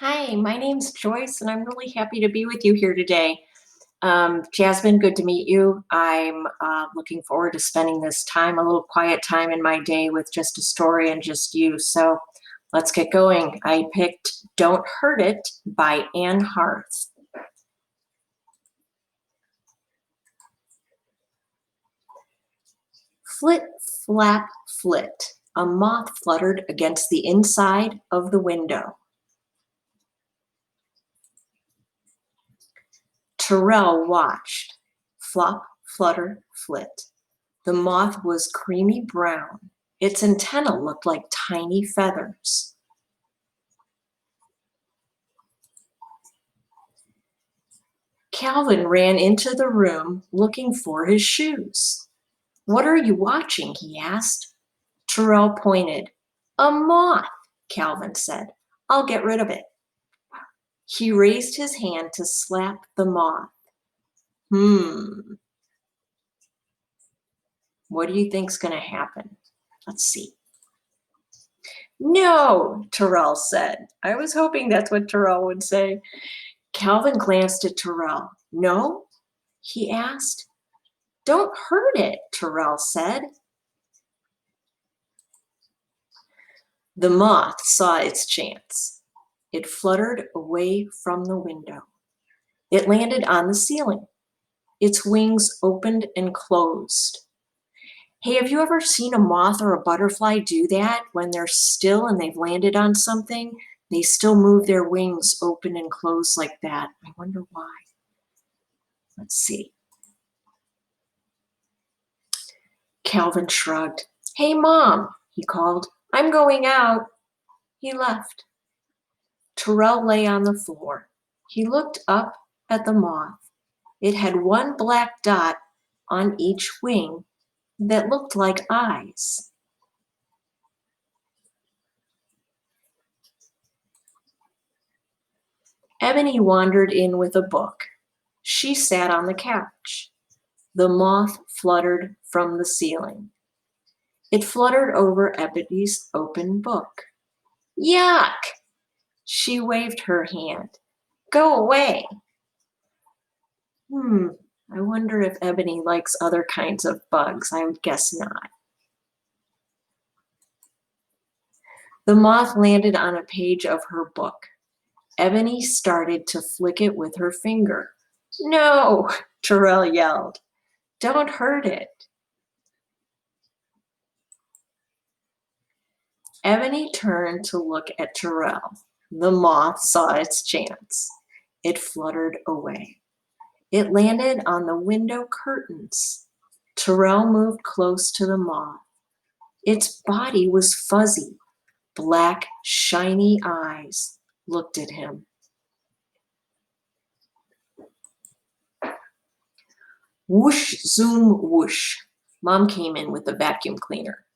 Hi, my name's Joyce, and I'm really happy to be with you here today. Jasmine, good to meet you. I'm looking forward to spending this time, a little quiet time in my day with just a story and just you. So let's get going. I picked Don't Hurt It by Anne Harth. Flit, flap, flit. A moth fluttered against the inside of the window. Terrell watched. Flop, flutter, flit. The moth was creamy brown. Its antennae looked like tiny feathers. Calvin ran into the room looking for his shoes. "What are you watching?" he asked. Terrell pointed. "A moth," Calvin said. "I'll get rid of it." He raised his hand to slap the moth. What do you think's going to happen? Let's see. "No," Terrell said. I was hoping that's what Terrell would say. Calvin glanced at Terrell. "No?" he asked. "Don't hurt it," Terrell said. The moth saw its chance. It fluttered away from the window. It landed on the ceiling. Its wings opened and closed. Hey, have you ever seen a moth or a butterfly do that when they're still and they've landed on something? They still move their wings open and close like that. I wonder why. Let's see. Calvin shrugged. "Hey, Mom," he called. "I'm going out." He left. Terrell lay on the floor. He looked up at the moth. It had one black dot on each wing that looked like eyes. Ebony wandered in with a book. She sat on the couch. The moth fluttered from the ceiling. It fluttered over Ebony's open book. "Yuck!" She waved her hand. "Go away." I wonder if Ebony likes other kinds of bugs. I would guess not. The moth landed on a page of her book. Ebony started to flick it with her finger. "No," Terrell yelled. "Don't hurt it." Ebony turned to look at Terrell. The moth saw its chance. It fluttered away. It landed on the window curtains. Terrell moved close to the moth. Its body was fuzzy. Black, shiny eyes looked at him. Whoosh, zoom, whoosh. Mom came in with the vacuum cleaner.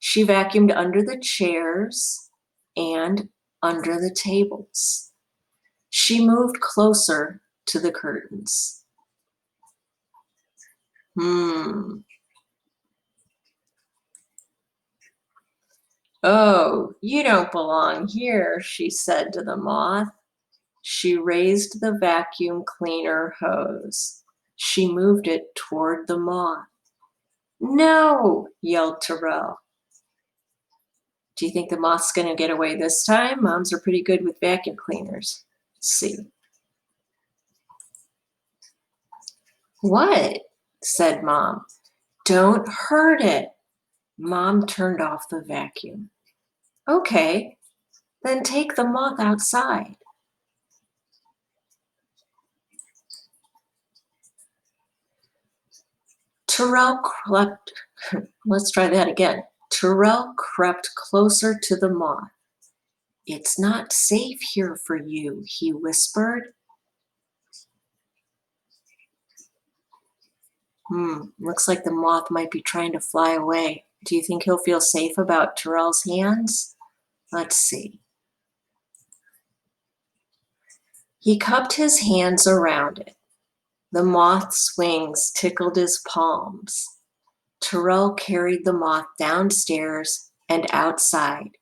She vacuumed under the chairs and under the tables. She moved closer to the curtains. "Oh, you don't belong here," she said to the moth. She raised the vacuum cleaner hose. She moved it toward the moth. "No," yelled Terrell. Do you think the moth's going to get away this time? Moms are pretty good with vacuum cleaners. Let's see. "What?" said Mom. "Don't hurt it." Mom turned off the vacuum. "Okay, then take the moth outside." Terrell crept, let's try that again. Terrell crept closer to the moth. "It's not safe here for you," he whispered. Looks like the moth might be trying to fly away. Do you think he'll feel safe about Terrell's hands? Let's see. He cupped his hands around it. The moth's wings tickled his palms. Terrell carried the moth downstairs and outside.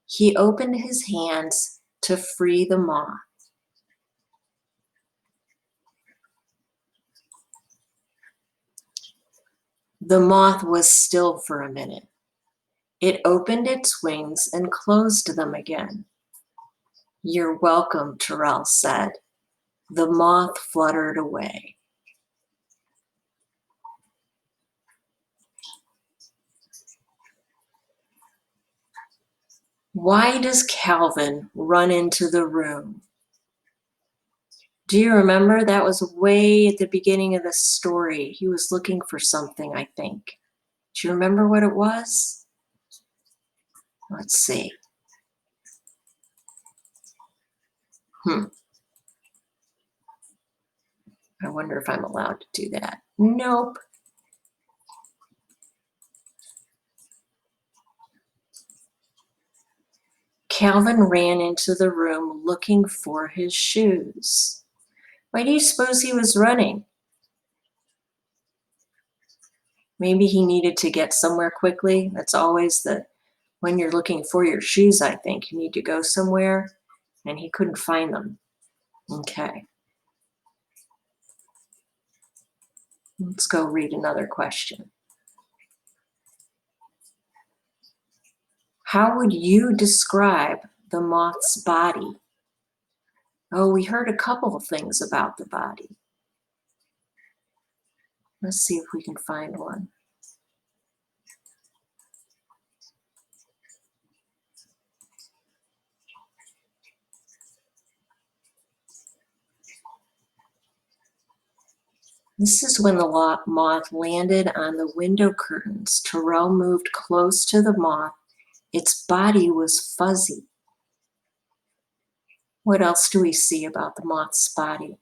He opened his hands to free the moth. The moth was still for a minute. It opened its wings and closed them again. "You're welcome," Terrell said. The moth fluttered away. Why does Calvin run into the room? Do you remember? That was way at the beginning of the story. He was looking for something, I think. Do you remember what it was? Let's see. I wonder if I'm allowed to do that. Nope. Calvin ran into the room looking for his shoes. Why do you suppose he was running? Maybe he needed to get somewhere quickly. That's always when you're looking for your shoes, I think. You need to go somewhere, and he couldn't find them. Okay. Let's go read another question. How would you describe the moth's body? Oh, we heard a couple of things about the body. Let's see if we can find one. This is when the moth landed on the window curtains. Terrell moved close to the moth. Its body was fuzzy. What else do we see about the moth's body?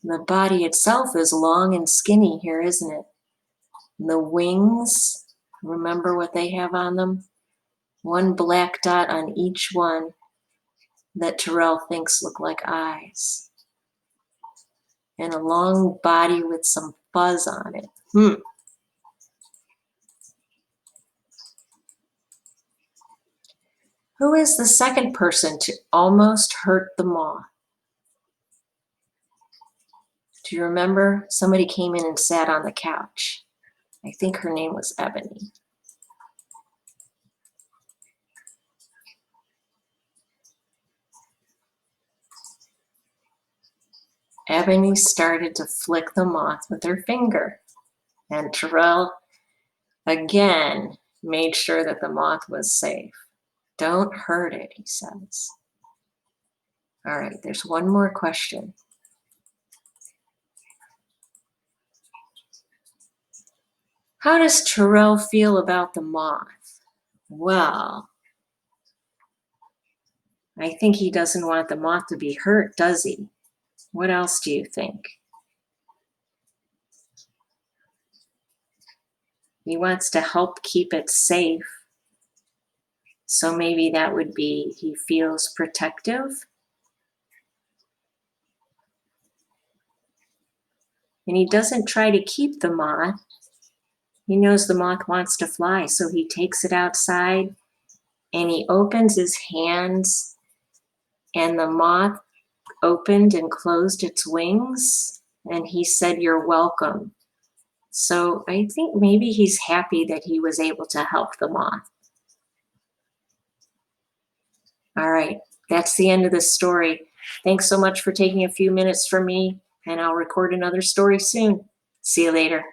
The body itself is long and skinny here, isn't it? The wings, remember what they have on them? One black dot on each one that Terrell thinks look like eyes. And a long body with some fuzz on it. Who is the second person to almost hurt the moth? Do you remember? Somebody came in and sat on the couch. I think her name was Ebony. Ebony started to flick the moth with her finger, and Terrell again made sure that the moth was safe. Don't hurt it, he says. All right, there's one more question. How does Terrell feel about the moth? Well, I think he doesn't want the moth to be hurt, does he? What else do you think? He wants to help keep it safe. So maybe that would be he feels protective. And he doesn't try to keep the moth. He knows the moth wants to fly, so he takes it outside and he opens his hands, and the moth opened and closed its wings, and he said, "You're welcome." So I think maybe he's happy that he was able to help the moth. All right, that's the end of this story. Thanks so much for taking a few minutes for me, and I'll record another story soon. See you later.